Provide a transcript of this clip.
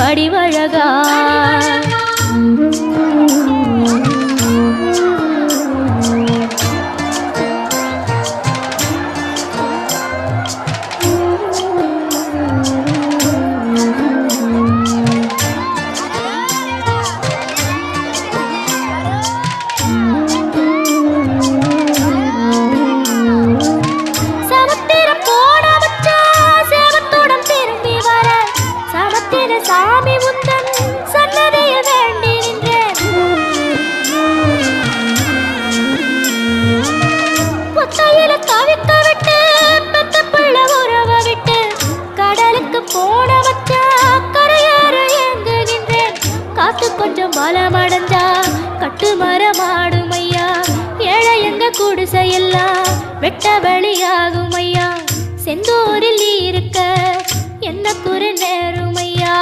வடிவழகா சாமி முந்தன் சன்னதியில் வேண்டி நின்றேன். புத்தையில தவிக்க விட்டு பெத்த பிள்ள உறவ விட்டு கடலுக்கு போன வச்சா கரையாற ஏங்குகின்றேன். காத்து கொஞ்சம் பலமடைஞ்சா கட்டு மரமாடும் ஐயா. ஏழை எங்க குடிசையெல்லாம் வெட்ட வெளியாகும் ஐயா. செந்தூரில் இருக்க என்ன குறை நேரும் ஐயா.